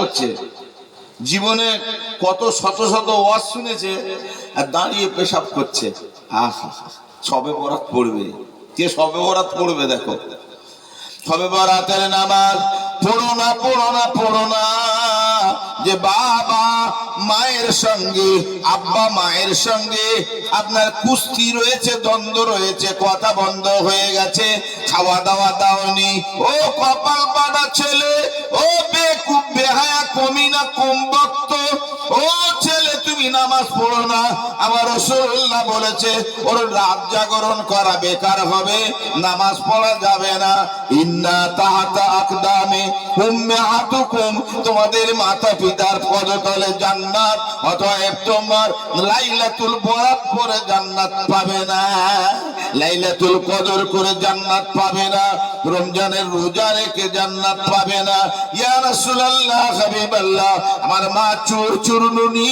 করছে, জীবনে কত শত শত ওয়াজ শুনেছে আর দাঁড়িয়ে পেশাব করছে। আহা, সবে বরাত পড়বে, কে সবে বরাত পড়বে? দেখো, সবে বরাতের নামাজ পড়ো না, পড়ো না, পড়ো না। যে বাবা মায়ের সঙ্গে, আব্বা মায়ের সঙ্গে আপনার কুস্তি রয়েছে, দ্বন্দ্ব রয়েছে, কথা বন্ধ হয়ে গেছে, খাওয়া দাওয়া দাওনি, ও কপাল পাড়া ছেলে, ও বেকুব বেহায়া কমিনা কমবক্ত, ও ছেলে তুমি নামাজ পড়ো না। আমার রাসূলুল্লাহ বলেছে ওর রাত জাগরণ করা বেকার হবে, নামাজ পড়া যাবে না। ইন্না তাহাতা আকদামে উম্মাহাতুকুম, তোমাদের মাতা পিতার পদতলে জান্নাত, অতএব তোমার লাইলাতুল বরাত করে জান্নাত পাবে না, লাইলাতুল কদর করে জান্নাত পাবে না, রমজানের রোজা রেখে জান্নাত পাবে না। ইয়া রাসূলুল্লাহ, হাবিবাল্লাহ, আমার মা চোর চুরনুনি,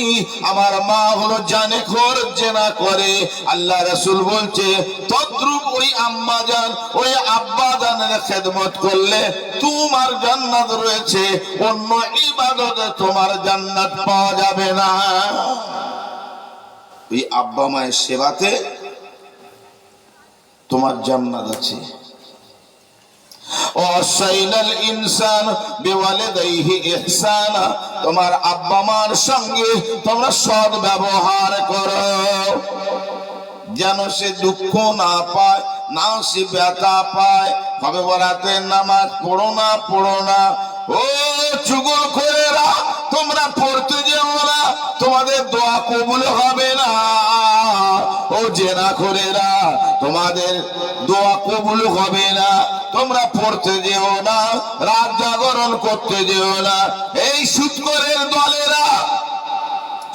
আমার মা হলো জানেখোর, জেনা করে। আল্লাহ রাসূল বলছে তদ্রুপ ওই আম্মা জান, ওই আব্বা জানের খেদমত করলে তোমার জান্নাত রয়েছে, অন্য ইবাদতে তোমার জান্নাত পাওয়া যাবে না। ওই আব্বা মায়ের সেবাতে তোমার জান্নাত আছে। ওয়াসাইনাল ইনসান বিওয়ালিদাইহি ইহসানা, তোমার আব্বা মার সঙ্গে তোমরা সৎ ব্যবহার করো, যেন সে দুঃখ না পায়, না সে ব্যথা পায়। হবে বরাতের নামাজ পড়ো না, পড়ো না। ও চুগলখোরেরা, তোমরা পড়তে যেও না, তোমাদের দোয়া কবুল হবে না। ও জেনাখোরেরা, তোমাদের দোয়া কবুল হবে না, তোমরা পড়তে যেও না, রাত জাগরণ করতে যেও না। এই সুদখোরের দলেরা,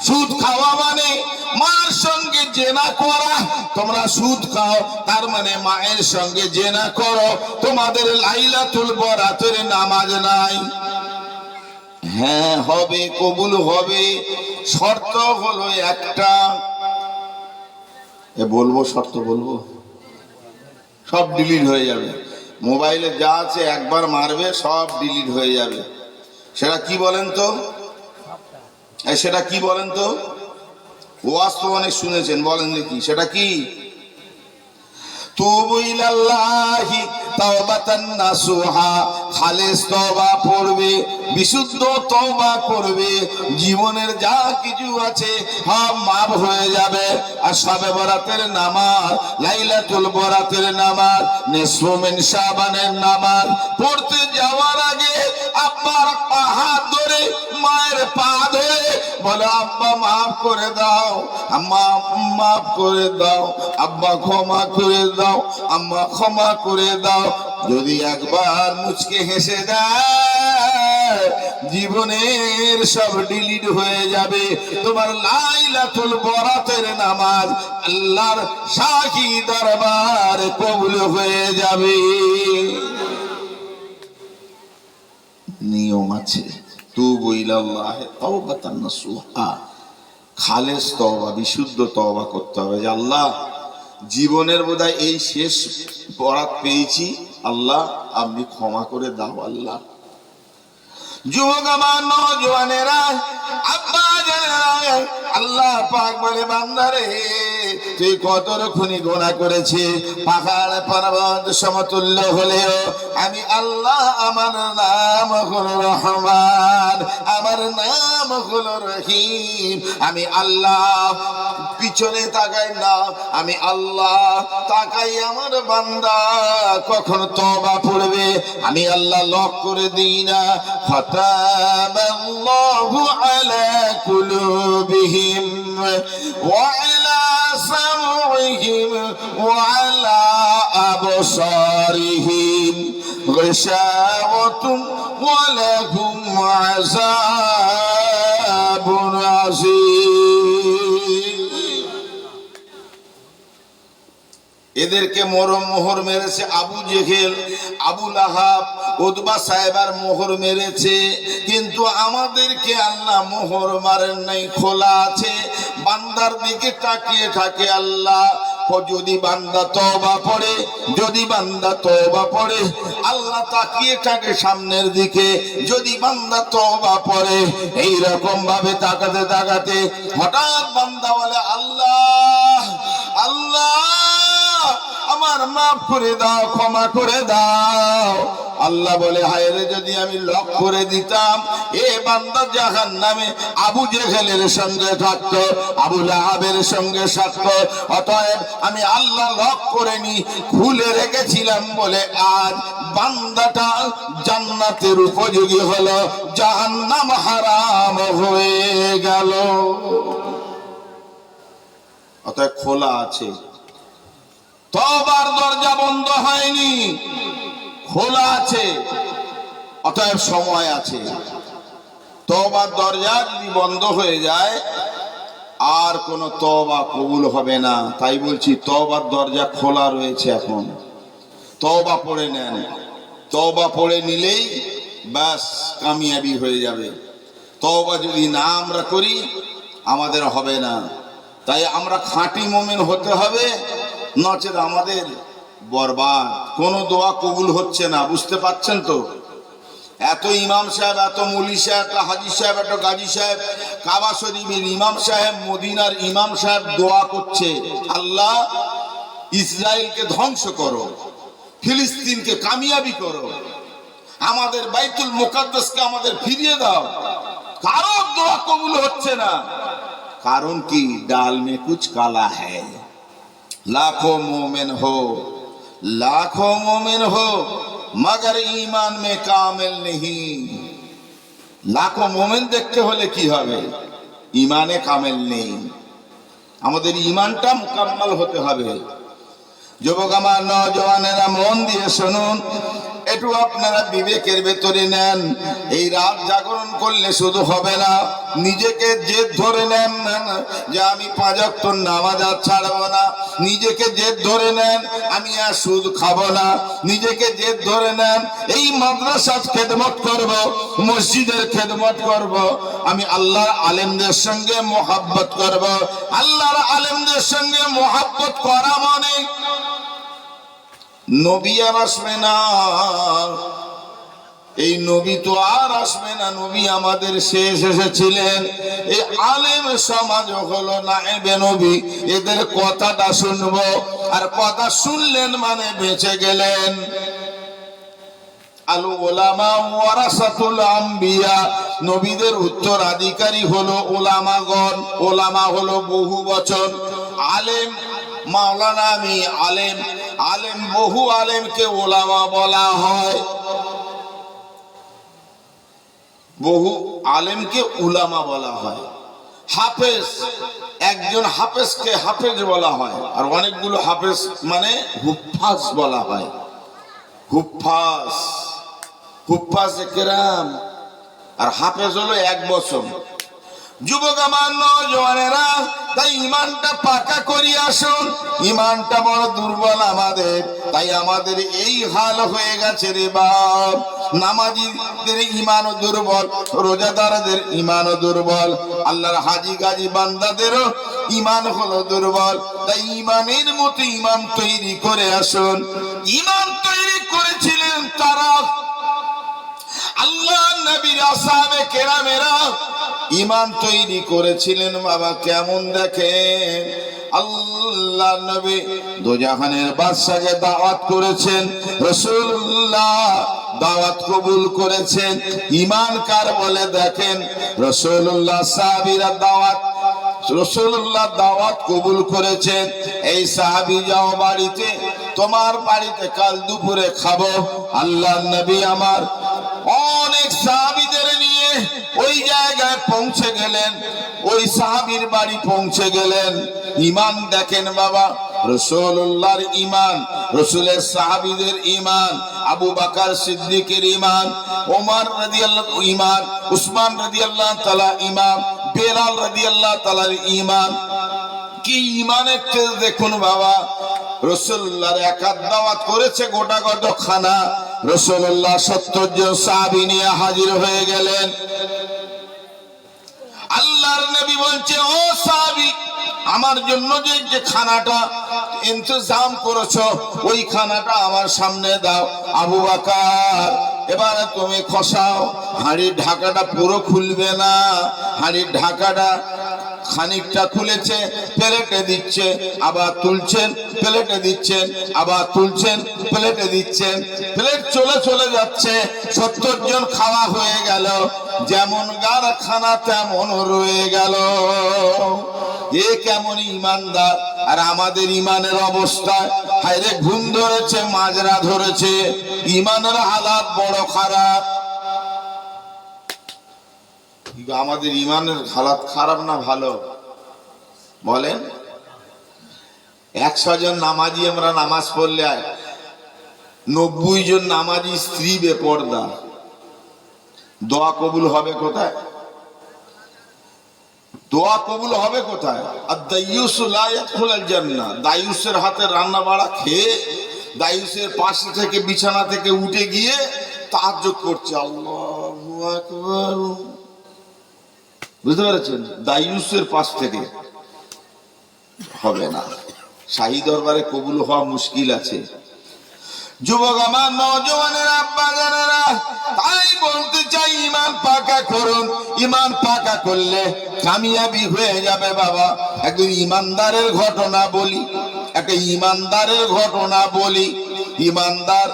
সুদ খাওয়া মানে মার সঙ্গে জেনা করা, তোমরা সুদ খাও তার মানে মায়ের সঙ্গে জেনা করো, তোমাদের লাইলাতুল বরাতের নামাজ নাই। হ্যাঁ হবে, কবুল হবে, শর্ত হলো একটা। বলবো শর্ত, বলবো, সব ডিলিট হয়ে যাবে, মোবাইলে যা আছে একবার মারবে সব ডিলিট হয়ে যাবে। সেটা কি বলেন তো? সেটা কি বলেন তো? ওয়াজ তো অনেক শুনেছেন, বলেন দেখি সেটা কি? তুবু ইলাল্লাহি তাওবাতান নাসুহা, খালেস তওবা পড়বে, বিশুদ্ধ তওবা করবে, জীবনের যা কিছু আছে সব মাফ হয়ে যাবে। আর শবে বরাতের নামাজ, লাইলাতুল বরাতের নামাজ, নিসফু মিন শাবানের নামাজ পড়তে যাওয়ার আগে আব্বার হাত ধরে, মায়ের পা ধরে বলে আব্বা মাফ করে দাও, আম্মা মাফ করে দাও, আব্বা ক্ষমা করে দাও, আম্মা ক্ষমা করে দাও। যদি একবার মুচকে হেসে দেয়, জীবনের সব ডিলিট হয়ে যাবে, তোমার লাইলাতুল বরাতের নামাজ আল্লাহর শাহী দরবার কবুল হয়ে যাবে। নিয়ম আছে, তুবু ইলাল্লাহি তাওবাতান নাসুহা, খালেস তওবা, বিশুদ্ধ তওবা করতে হবে। যে আল্লাহ, জীবনের বোধহয় এই শেষ বরাত পেয়েছি, আল্লাহ আপনি ক্ষমা করে দাও। আল্লাহ, যুবক আমার, নওজওয়ানেরা, আব্বা জানেরা, আল্লাহ পাক বলে বান্দারে তুই কত রকমই গুনাহ করেছিস, পাহাড় পর্বত সমতুল্য হলেও আমি আল্লাহ, আমার নাম হলো রহমান, আমার নাম হলো রহিম। আমি আল্লাহ পিছনে তাকাই না, আমি আল্লাহ তাকাই আমার বান্দা কখন তওবা পড়বে, আমি আল্লাহ লক করে দিই না। ফাতাবাল্লাহু আলা কুলুবিহিম ওয়া আলা সামউহিম ওয়া আলা আবসারিহিম গিশাওয়াতুন ওয়া লাহুম আযাবুন আযীম। এদেরকে মোহর মেরেছে আবু জেহেল, আবু লাহাব, উতবা সাহেবার মোহর মেরেছে, কিন্তু আমাদেরকে আল্লাহ মোহর মারেন নাই, খোলা আছে। বান্দার দিকে তাকিয়ে থাকে আল্লাহ, যদি বান্দা তওবা পড়ে, যদি বান্দা তওবা পড়ে, আল্লাহ তাকিয়ে থাকে সামনের দিকে। যদি বান্দা তওবা পড়ে, এই রকম ভাবে তাকাতে তাকাতে হঠাৎ বান্দা বলে, আল্লাহ আল্লাহ আমার মাফ করে দাও, ক্ষমা করে দাও। আল্লাহ বলে, হায় রে, যদি আমি লক করে দিতাম এ বান্দা জাহান্নামে আবু জেহেলের সঙ্গে থাকতো, আবু লাহাবের সঙ্গে থাকতো। অতএব আমি আল্লাহ লক করে নি, খুলে রেখেছিলাম বলে আজ বান্দাটা জান্নাতের উপযোগী হলো, জাহান্নাম হারাম হয়ে গেল। অতএব খোলা আছে, তওবার দরজা বন্ধ হয়নি, খোলা আছে। অতএব সময় আছে। তওবার দরজা যদি বন্ধ হয়ে যায় আর কোন তওবা কবুল হবে না। তাই বলছি তওবার দরজা খোলা রয়েছে এখন। তওবা পড়ে নেন, তওবা পড়ে নিলেই ব্যাস কামিয়াবি হয়ে যাবে। তওবা যদি না আমরা করি আমাদের হবে না। তাই আমরা খাঁটি মুমিন হতে হবে, নচেত আমাদের বরবাদ। কোন দোয়া কবুল হচ্ছে না, বুঝতে পারছেন তো? এত ইমাম সাহেব, এত মুলি সাহেব, এত হাজি সাহেব, এত গাজী সাহেব, কাবা শরীফের ইমাম সাহেব, মদিনার ইমাম সাহেব দোয়া করছে, আল্লাহ ইসরায়েলকে ধ্বংস করো, ফিলিস্তিনকে কামিয়াবি করো, আমাদের বাইতুল মুকাদ্দাসকে আমাদের ফিরিয়ে দাও। কারো দোয়া কবুল হচ্ছে না। কারণ কি? ডাল মে কুছ কালা হ্যায়। लाखों मोमिन हो, लाखों मोमिन हो, मगर ईमान में कामिल नहीं। लाखों मोमिन देखते होले की হবে? ইমানে কামেল নেই। আমাদের ইমানটা মুকাম্মাল হতে হবে। যুবক আমার, নওজওয়ানেরা মন দিয়ে শুনুন, একটু আপনারা বিবেকের ভেতরে নেন। এই রাত জাগরণ করলে শুধু হবে না, নিজেকে জেদ ধরে নেন যে আমি 5 ওয়াক্ত নামাজ আর ছাড়বো না। নিজেকে জেদ ধরে নেন আমি আর সুদ খাবো না। নিজেকে জেদ ধরে নেন এই মাদ্রাসার খেদমত করব, মসজিদের খেদমত করব, আমি আল্লাহর আলেমদের সঙ্গে মোহাব্বত করব। আল্লাহর আলেমদের সঙ্গে মোহাব্বত করা মানে নবী আর আসবে না, এই নবী তো আর আসবে না। নবী আমাদের শেষ এসেছিলেন। এই আলেম সমাজ হলো নায়েবে নবী, এদের কথাটা শুনবো। আর কথা শুনলেন মানে বেঁচে গেলেন। আল উলামা ওয়ারাসাতুল আম্বিয়া, নবীদের উত্তরাধিকারী হলো উলামাগণ। উলামা হলো বহু বচন, আলেম মাওলানা আমি আলেম, আলেম বহু আলেমকে উলামা বলা হয়, বহু আলেমকে উলামা বলা হয়। হাফেজ, একজন হাফেজকে হাফেজ বলা হয়, আর অনেকগুলো হাফেজ মানে হুফাজ বলা হয়। হুফাজ, হুফাজ কেরাম, আর হাফেজ হলো 1 বছর। যুবক আমার, নওজওয়ানেরা, তাই ইমানটা পাকা করি আসুন। ইমানটা বড় দুর্বল আমাদের, তাই আমাদের এই হাল হয়ে গেছে রে বাপ। নামাজীদের ইমানও দুর্বল, রোজাদারদের ইমানও দুর্বল, আল্লাহর হাজি গাজী বান্দাদেরও ইমান হলো দুর্বল। তাই ইমানের মতো ইমান তৈরি করে আসুন। ইমান তৈরি করেছিলেন তারা, আল্লাহ নবীর আসহাবে কেরামেরা ইমান তৈরি করেছিলেন। বাবা কেমন দেখেন, আল্লাহ নবী দোজাহানের বাদশাকে দাওয়াত করেছেন, রাসূলুল্লাহ দাওয়াত কবুল করেছেন। ইমান কার বলে দেখেন, রাসূলুল্লাহ সাহাবীরা দাওয়াত, রাসূলুল্লাহ দাওয়াত কবুল করেছেন। এই সাহাবী যাও বাড়িতে, তোমার বাড়িতে কাল দুপুরে খাবো। আল্লাহ নবী আমার অনেক সাহাবীদের নিয়ে ওই জায়গায় পৌঁছে গেলেন, ওই সাহাবীর বাড়ি পৌঁছে গেলেন। ইমান দেখেন বাবা, রাসূলুল্লাহর ইমান, রাসূলের সাহাবীদের ইমান, আবু বকর সিদ্দিকের ইমান, ওমর রাদিয়াল্লাহু ইমান, উসমান রাদিয়াল্লাহু তাআলা ইমান, বেলাল রাদিয়াল্লাহু তাআলার ইমান। কি ইমানের তেজ দেখুন বাবা। রাসূলুল্লাহর একাত দাওয়াত করেছে গোটা খানা, রাসূলুল্লাহ 70 জন সাহাবী নিয়ে হাজির হয়ে গেলেন। আল্লাহর নবী বলছে, ও সাহাবী আমার জন্য যে যে খানাটা ইন্তজাম করেছো ওই খানাটা আমার সামনে দাও। আবু বকর এবারে তুমি খসাও। হাঁড়ির ঢাকাটা পুরো খুলবে না, হাঁড়ির ঢাকাটা খানিকটা খুলেছে, প্লেটে দিচ্ছে, আবার তুলছেন, প্লেটে দিচ্ছেন, আবার তুলছেন, প্লেটে দিচ্ছেন। প্লেট চলে চলে যাচ্ছে। 70 জন খাওয়া হয়ে গেল, যেমন গার খানা তেমন রয়ে গেল। এ কেমন ইমানদার! আর আমাদের ইমানের অবস্থা, হায়রে ঘুম ধরেছে, মাজরা ধরেছে, ইমানের হালাত বড় খারাপ। আমাদের ইমানের হালাত খারাপ না ভালো বলেন? 100 জন নামাজি আমরা নামাজ পড়লে 90 জন নামাজি স্ত্রী বেপর্দা। দোয়া কবুল হবে কোথায়? দোয়া কবুল হবে কোথায়? আর দায়ুসু লা ইয়াদখুলুল জান্নাহ। দায়ুসের হাতে রান্না বাড়া খেয়ে দায়ুসের পাশে থেকে বিছানা থেকে উঠে গিয়ে তাহাজ্জুদ করছে, আল্লাহু আকবার। বুঝতে পেরেছেন? দায়ুসের পাশ থেকে হবে না। শাহী দরবারে কবুল হওয়া মুশকিল আছে। যুবক আমার, নওজওয়ানেরা, আব্বা জানেরা, তাই বলতে চাই ঈমান পাকা করুন। ঈমান পাকা করলে কামিয়াবি হয়ে যাবে বাবা। একজন ঈমানদারের ঘটনা বলি, একটা ঈমানদারের ঘটনা বলি। ঈমানদার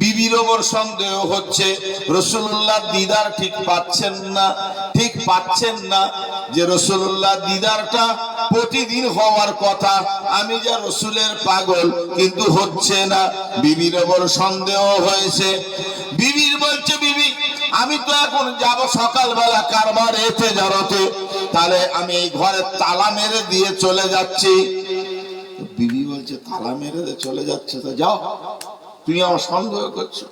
বিবির ওপর সন্দেহ হচ্ছে, রাসূলুল্লাহ দিদার ঠিক পাচ্ছেন না, ঠিক পাচ্ছেন না, যে রাসূলুল্লাহ দিদারটা প্রতিদিন হওয়ার কথা, আমি যা রাসূলের পাগল, কিন্তু হচ্ছে না। বিবির ওপর সন্দেহ হয়েছে। বিবির বলছে, বিবি আমি তো এখন যাব সকালবেলা কারবার এতে জড়তে, তাহলে আমি এই ঘরে তালা মেরে দিয়ে চলে যাচ্ছি। বিবি বলছে, তালা মেরে দিয়ে চলে যাচ্ছে, তো যাও, তুমি আমার সন্দেহ করছো।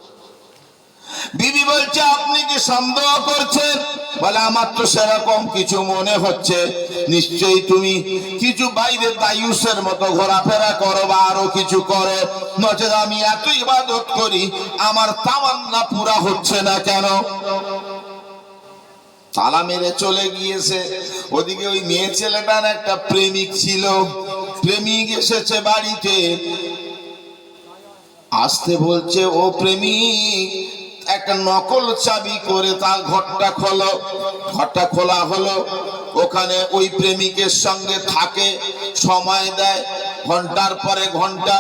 বিবি বলছে, আপনি কি সন্দেহ করছেন? বলে, আমার তো সেরকম কিছু মনে হচ্ছে। নিশ্চয়ই তুমি কিছু বাইরে দায়ুসের মতো ঘোরাফেরা করো বা আরো কিছু করো, নচেত আমি এত ইবাদত করি, আমার তামান্না পুরা হচ্ছে না কেন? তালা মেরে চলে গিয়েছে। ওদিকে ওই মেয়ে ছেলেটার একটা প্রেমিক ছিল। প্রেমিক এসেছে বাড়িতে, আসতে বলছে, ও প্রেমিক একটা নকল চাবি করে তার ঘরটা খোলো। ঘরটা খোলা হলো। ওখানে ওই প্রেমিকের সঙ্গে থাকে, সময় দেয় ঘন্টার পরে ঘন্টা।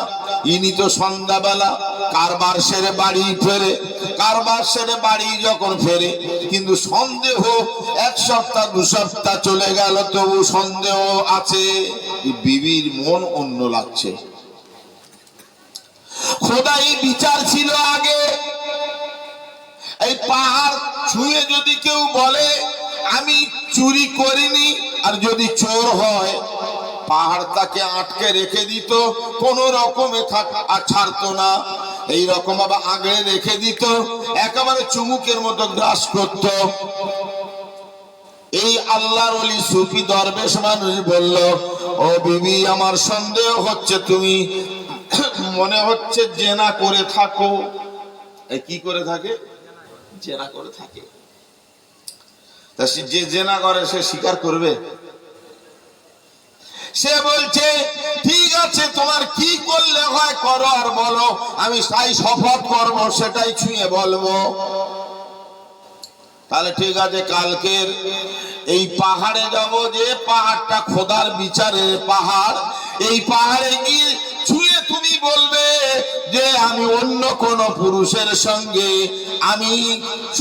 ইনি তো সন্ধ্যাবেলা কারবার সেরে বাড়ি ফেরে। কারবার সেরে বাড়ি যখন ফেরে, কিন্তু সন্দেহ 1 সপ্তাহ 2 সপ্তাহ চলে গেল, তবু সন্দেহ আছে। বিবির মন অন্য লাগছে। খোদাই বিচার ছিল আগে। এই পাহাড় ছুঁয়ে যদি কেউ বলে আমি চুরি করিনি, আর যদি চোর হয়, পাহাড় তাকে আটকে রেখে দিত, কোন রকমে আর ছাড়তো না। এই রকম আবার আগলে রেখে দিত, একেবারে চুমুকের মতো গ্রাস করত। এই আল্লাহর ওলি সুফি দরবেশ মানুষ বলল, ও বিবি আমার সন্দেহ হচ্ছে, তুমি মনে হচ্ছে জেনা করে থাকো। এই কি করে থাকে? জেনা করে থাকে। তা যে জেনা করে সে স্বীকার করবে? সে বলছে, ঠিক আছে, তোমার কি করলে হয় করো, আর বলো, আমি তাই শপথ করবো, সেটাই ছুঁয়ে বলবো। তাহলে ঠিক আছে, কালকের এই পাহাড়ে যাব, যে পাহাড়টা খোদার বিচারের পাহাড়, এই পাহাড়ে গিয়ে ছুঁয়ে তুমি বলবে যে আমি অন্য কোন পুরুষের সঙ্গে আমি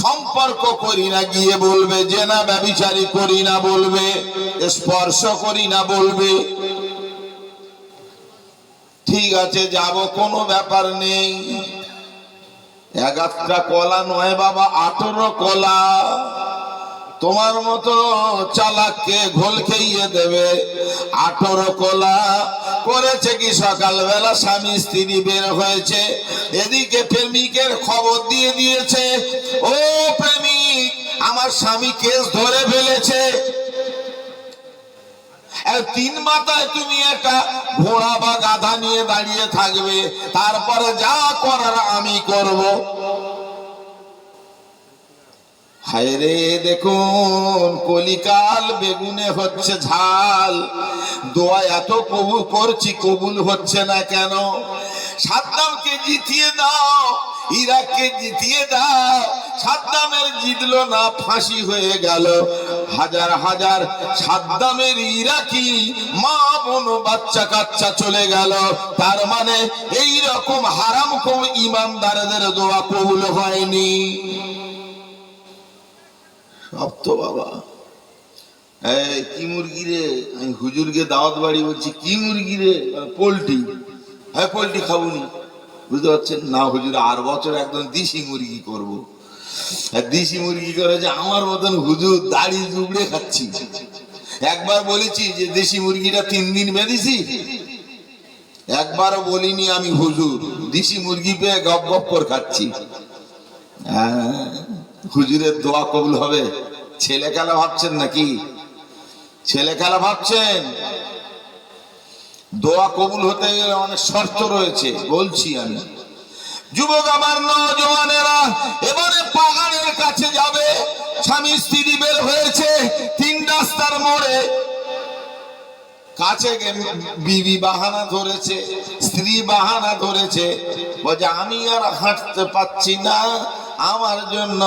সম্পর্ক করি না, গিয়ে বলবে জেনা ব্যভিচারী করি না, বলবে স্পর্শ করি না, বলবে। ঠিক আছে, যাব, কোনো ব্যাপার নেই। 11টা কলা নয় বাবা, 18 কলা। তোমার মতো চালাককে ঘোল খেয়ে দেবে। 18 কলা করেছে কি, সকালবেলা স্বামী স্ত্রী বের হয়েছে, এদিকে প্রেমিকের খবর দিয়ে দিয়েছে, ও প্রেমিক আমার স্বামী কেস ধরে ফেলেছে। 3 মাথায় তুমি একটা ঘোড়া বা গাধা নিয়ে দাঁড়িয়ে থাকবে, তারপরে যা করার আমি করব। হায় রে দেখুন কলিকাল বেগুনে হচ্ছে ঝাল, দোয়া এত কবুল করছি কবুল হচ্ছে না কেন? সাদ্দামকে জিতিয়ে দাও, ইরাককে জিতিয়ে দাও, সাদ্দামের জিতলো না, ফাঁসি হয়ে গেল। হাজার হাজার সাদ্দামের ইরাকি মা বোন বাচ্চা কাচ্চা চলে গেল। তার মানে এই রকম হারাম কম ইমানদারদের দোয়া কবুল হয়নি। সব তো বাবা এই কি মুরগি রে, আমি হুজুরকে দাওয়াত বাড়ি বলছি কি মুরগি রে, পোল্ট্রি। হ্যাঁ পোল্ট্রি খাবুনি, বুঝতে পারছেন না হুজুর, আর বছর একদম দেশি মুরগি করবো। দেশি মুরগি করে যে আমার মতন হুজুর দাড়ি জুবড়ে খাচ্ছি। একবার বলেছি যে দেশি মুরগিটা 3 দিন বেঁধেছি, একবারও বলিনি আমি হুজুর দেশি মুরগি পেয়ে গপ গপ করে খাচ্ছি। হুজুরের দোয়া কবুল হবে? ছেলে খেলা ভাবছেন নাকি? ছেলে খেলা ভাবছেন? দোয়া কবুল হতে গেলে অনেক শর্ত রয়েছে, বলছি আমি। যুবক আমার নওজওয়ানেরা, এবারে পাহাড়ের কাছে যাবে। স্বামী স্ত্রী বের হয়েছে 3 রাস্তার মোড়ে, কাছে বিবি বাহানা ধরেছে, স্ত্রী বাহানা ধরেছে, বলছে আমি আর হাঁটতে পাচ্ছি না, আমার জন্য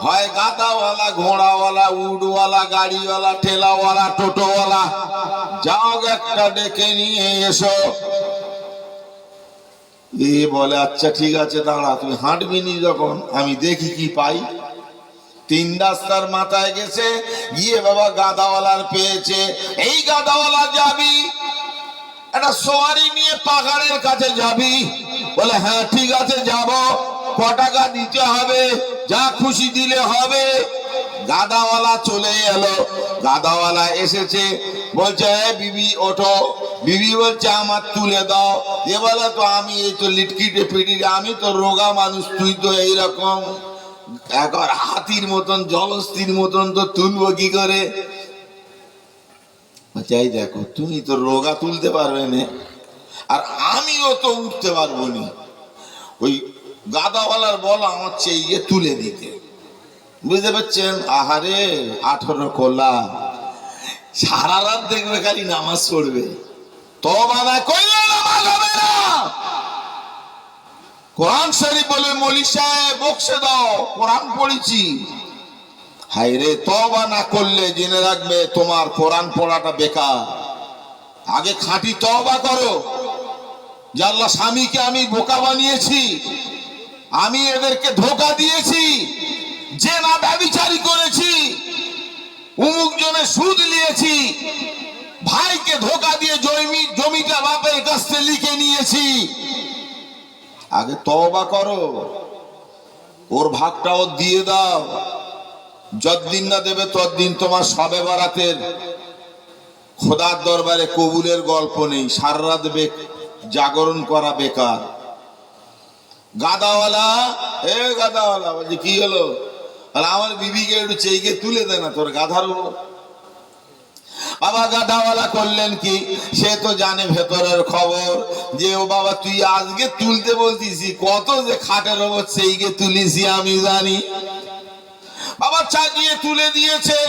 হয় গাদাওয়ালা, ঘোড়াওয়ালা, উডওয়ালা, গাড়িওয়ালা, ঠেলাওয়ালা, টোটোওয়ালা যাও একটা ডেকে নিয়ে এসো। এ বলে আচ্ছা ঠিক আছে দাঁড়া, তুই হাঁটবি নি যখন আমি দেখি কি পাই। 3 রাস্তার মাথায় গেছে, গিয়ে বাবা গাদাওয়ালার পেয়েছে। এই গাদাওয়ালা যাবি, একটা সওয়ারি নিয়ে পাহাড়ের কাছে যাবি? বলে হ্যাঁ ঠিক আছে যাব। ক টাকা দিতে হবে? যা খুশি দিলে হবে। গাদাওয়ালা চলে এলো, গাদাওয়ালা এসেছে, বলছে বিবি ওঠো। বিবি বলছে আমার তুলে দাও। এ বলে তো আমি এই তো লিটকিটে পিটি, আমি তো রোগা মানুষ, তুই তো এইরকম একবার হাতির মতন জলস্থির মতন, তো তুলবো কি করে? চাই দেখো তুমি তো রোগা তুলতে পারবে না, আর আমিও তো উঠতে পারবো না। ওই গাদাওয়ালার বল আমার চেয়ে তুলে দিতে, বুঝতে পারছেন? আহারে 18 কোলা, সারা রাত দেখবে খালি নামাজ পড়বে, তওবা না করলে নামাজ হবে না। কোরআন শরীফ বলে মৌলী সাহেব বকশে দাও, কোরআন পড়েছি। হায় রে, তওবা না করলে জেনে রাখবে তোমার কোরআন পড়াটা বেকার। আগে খাঁটি তওবা করো যে আল্লাহ স্বামীকে আমি বোকা বানিয়েছি, আমি এদেরকে ধোঁকা দিয়েছি, যে না ব্যভিচারী করেছি, উমুক জনে সুদ নিয়েছি, ভাইকে ধোঁকা দিয়ে জমিটা বাপের কাছ থেকে লিখে নিয়েছি। আগে তওবা করো, ওর ভাগটাও দিয়ে দাও। যতদিন না দেবে ততদিন তোমার শবে বরাতের খোদার দরবারে কবুলের গল্প নেই, সারা রাত জাগরণ করা বেকার। গাদাওয়ালা, এ গাদাওয়ালা বলছে কি হলো? আমার বিবিকে একটু চেয়ে তুলে দে না তোর গাধার উপর। বাবা গাধাওয়ালা করলেন কি, সে তো জানে ভেতরের খবর যে ও বাবা তুই আজকে তুলতে বলতিসি, কত যে খাটের ওপর সেইকে তুলিসি আমি জানি। বাবা চাগিয়ে তুলে দিয়েছে।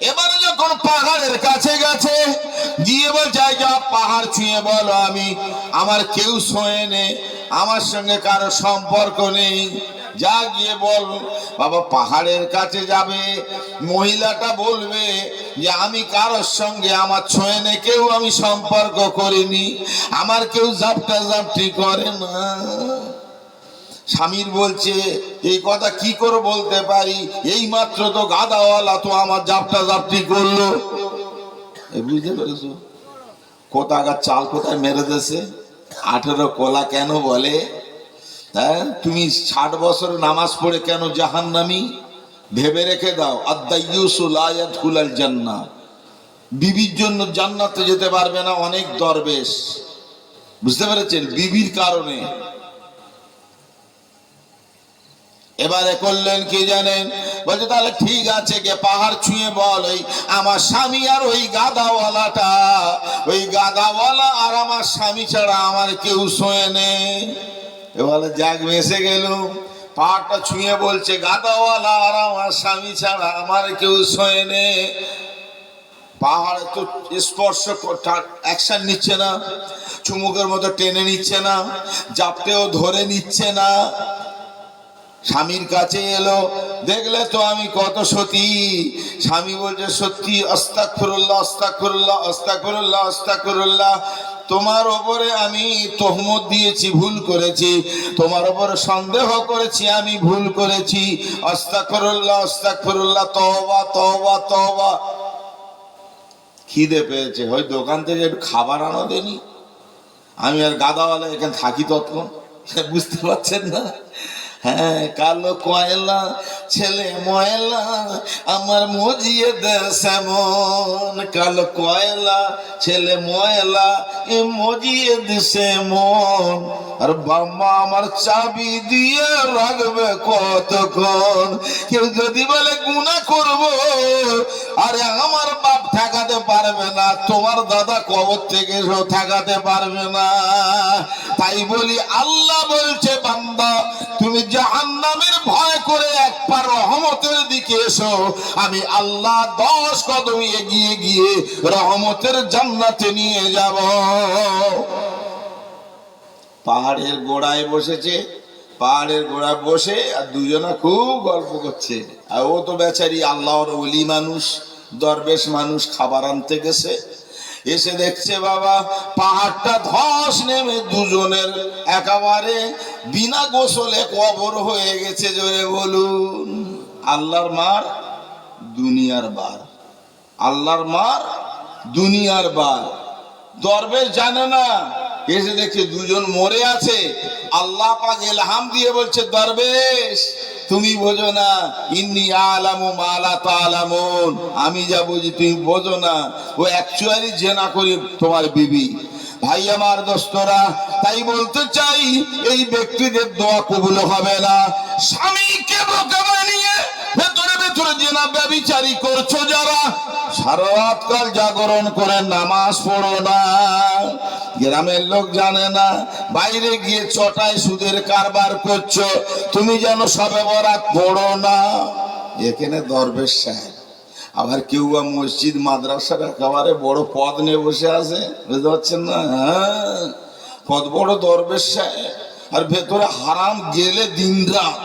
এবারে যখন পাহাড়ের কাছে গেছে, গিয়ে বলছে যা পাহাড় ছুঁয়ে বলো আমি, আমার কেউ শোয়ে নে, আমার সঙ্গে কারো সম্পর্ক নেই, যা গিয়ে বল। বাবা পাহাড়ের কাছে যাবে, মহিলাটা বলবে যে আমি কারোর সঙ্গে আমার ছোঁয়ে নে, কেউ আমি সম্পর্ক করিনি, আমার কেউ জাপটা জাপটি করে না। স্বামীর বলছে এই কথা কি করে বলতে পারি, এই মাত্র তো গাদাওয়ালা তো আমার জাপটা জাপটি করলো। বুঝতে পেরেছো কোথাকার চাল কোথায় মেরে দিয়েছে? 18 কোলা কেন বলে? হ্যাঁ, তুমি 60 বছর নামাজ পড়ে কেন জাহান্নামী? ভেবে রেখে দাও, আদ-দাইয়ুসু লা ইয়াদখুলুল জান্নাহ। বিবির জন্য জান্নাতে যেতে পারবে না অনেক দরবেশ, বুঝতে পেরেছেন? বিবির কারণে। এবারে করলেন কি জানেন? বলছে তাহলে ঠিক আছে, গে পাহাড় ছুঁয়ে বল ওই আমার স্বামী আর ওই গাদাওয়ালাটা, ওই গাদাওয়ালা আর আমার স্বামী ছাড়া আমার কেউ শোয়ে নেই। বলে যাক বেঁচে গেল। পাহাড়টা ছুঁয়ে বলছে, গাদাওয়ালা আর আমার স্বামী ছাড়া আমার কেউ শোয়নে। পাহাড়ে তো স্পর্শ অ্যাকশন নিচ্ছে না, চুমুকের মতো টেনে নিচ্ছে না, জাপটেও ধরে নিচ্ছে না। স্বামীর কাছে এলো, দেখলে তো আমি কত সতী। স্বামী বলছে, সত্যি, আস্তাগফিরুল্লাহ আস্তাগফিরুল্লাহ আস্তাগফিরুল্লাহ আস্তাগফিরুল্লাহ। তোমার ওপরে আমি তহমত দিয়েছি, ভুল করেছি, তোমার ওপরে সন্দেহ করেছি, আমি ভুল করেছি। আস্তাগফিরুল্লাহ আস্তাগফিরুল্লাহ, তওবা তওবা তওবা। খিদে পেয়েছে, হয় দোকান থেকে একটু খাবার আনো দেনি, আমি আর গাদাওয়ালা এখানে থাকি তৎক্ষণ। বুঝতে পারছেন না? হ্যাঁ, কালো কয়লা ছেলে ময়লা আমার মজিয়ে দেশ এমন। কালো কয়লা ছেলে ময়লা এ মজিয়ে দিছে মন। আর বাম্মা আমার চাবি দিয়ে রাখবে কতক্ষণ। কেউ যদি বলে গুনাহ করব, আরে আমার বাপ ঠেকাতে পারবে না, তোমার দাদা কবর থেকে ঠেকাতে পারবে না। তাই বলি, আল্লাহ বলছে, বান্দা তুমি জাহান্নামের ভয় করে একবার রহমতের দিকে এসো, আমি আল্লাহ 10 কদম এগিয়ে গিয়ে রহমতের জান্নাতে নিয়ে যাব। পাহাড়ের গোড়ায় বসেছে, পাহাড়ের গোড়ায় বসে আর দুজনা খুব গল্প করছে। আর ও তো বেচারি আল্লাহর ওলি মানুষ, দরবেশ মানুষ, খাবার আনতে গেছে। এসে দেখছে বাবা পাহাড়টা ধস নেমে দুজনের একেবারে বিনা গোসলে কবর হয়ে গেছে। জোরে বলুন, আল্লাহর মার দুনিয়ার বার, আল্লাহর মার দুনিয়ার বার। দরবেশ জানে না, এসে দেখছে দুজন মরে আছে। আল্লাহ পাক ইলহাম দিয়ে বলছে, দরবেশ তুমি বোঝো না, ইন্নী আলামু মা লা তা'লামুন, আমি যা বুঝি তুমি বোঝো না। ও অ্যাকচুয়ালি জেনা করি তোমার বিবি। ভাই আমার দোস্তরা, তাই বলতে চাই, এই ব্যক্তিদের দোয়া কবুল হবে না। স্বামীকে বোকা বানিয়ে ভেতরে ভেতরে জেনা ব্যভিচারী করছো যারা, সারা রাত কাল জাগরণ করে নামাজ পড়ো না। গ্রামের লোক জানে না, বাইরে গিয়ে চটায় সুদের কারবার করছো, তুমি যেন সবে বরাত পড়ো না। এখানে দরবেশ সাহেব, আবার কেউ বা মসজিদ মাদ্রাসার একেবারে বড় পদ নিয়ে বসে আছে, বুঝতে পারছেন না? হ্যাঁ, কত বড় দরবেশ সাহেব, আর ভেতরে হারাম গেলে দিন রাত,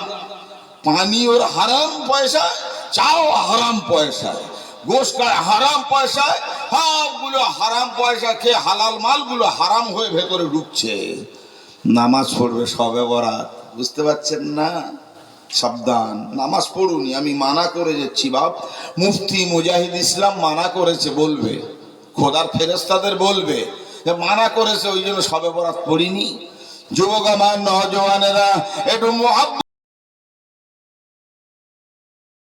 পানি ওর হারাম পয়সায়, চাও হারাম পয়সায়, গোশ খায় হারাম পয়সায়, সবগুলো হারাম পয়সা খেয়ে হালাল মালগুলো হারাম হয়ে ভেতরে ঢুকছে। নামাজ পড়বে সবে বরাত, বুঝতে পারছেন না? সাবধান, নামাজ পড়ুনি, আমি মানা করে যাচ্ছি বাপ। মুফতি মুজাহিদ ইসলাম মানা করেছে, বলবে খোদার ফেরেশতাদের বলবে মানা করেছে, ওই জন্য সবে বরাত পড়িনি। যুবক আমার, নওজওয়ানেরা, একটু মুহাব্বত